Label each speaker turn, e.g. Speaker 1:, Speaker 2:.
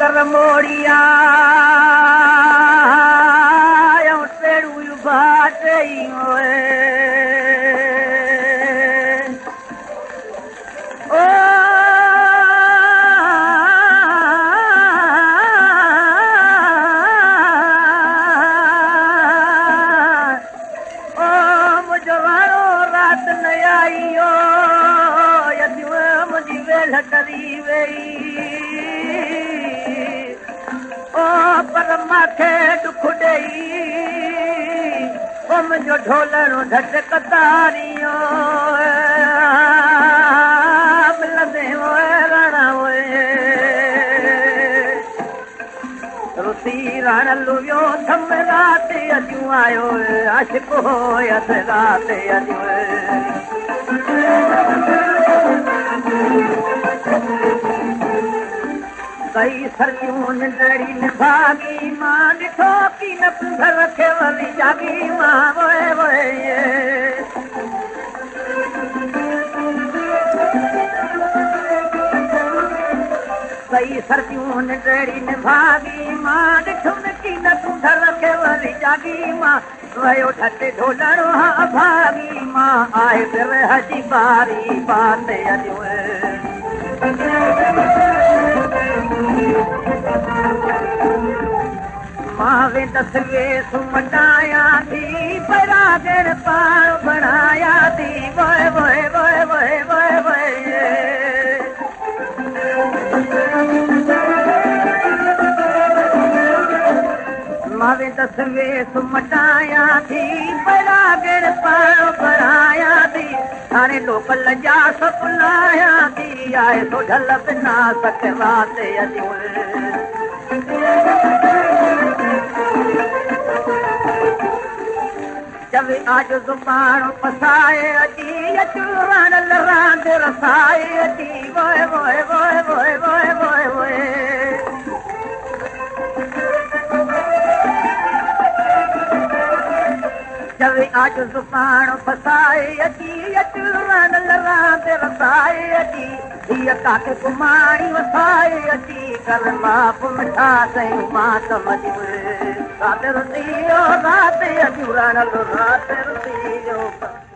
Speaker 1: कर मोड़िया टेड़ू बाटे रात न आइयो मुंहिंजी वेल डरी वई ओ पर मूंखे दुख ॾेई ओ मुंहिंजो ढोलणो झट कतारियो मिलंदे रण रुसी रण लुयो थम राति अॼु आयो आशिक़ होयसि राति अॼु कई सर्दियूं निंडड़ी निभागी मां ॾिठो की न घर खे वरी जागी मां वोए वोए कई सर्दियूं निंडड़ी निभागी मां ॾिठो की न घर खे वरी जागी मां वयो ठटे ढोलणो अभागी मां आहे विरह जी बारी बात अॼु मां वेंदसि वेस मटाया थी बरागर पाण बणाया थी वोए वोए वोए वोए वोए वोए मां वेंदसि वेस मटाया थी बरागर पाण बणाया थी हाणे लोकल जा सपनाया थी आहे तो ढल बिना सकरात अॼु जब आज ज़ुबान पसाए अची अचु रण रांद रसाए अची वोए वोए वोए वोए वोए वोए वोए जब आज ज़ुबान पसाए अची अचु रण रांद रसाए अची हीअ काके कुमारी वसाए अची कर बाप मिठा कयूं मातम रात रुसी रात अॼु रण रात रुसी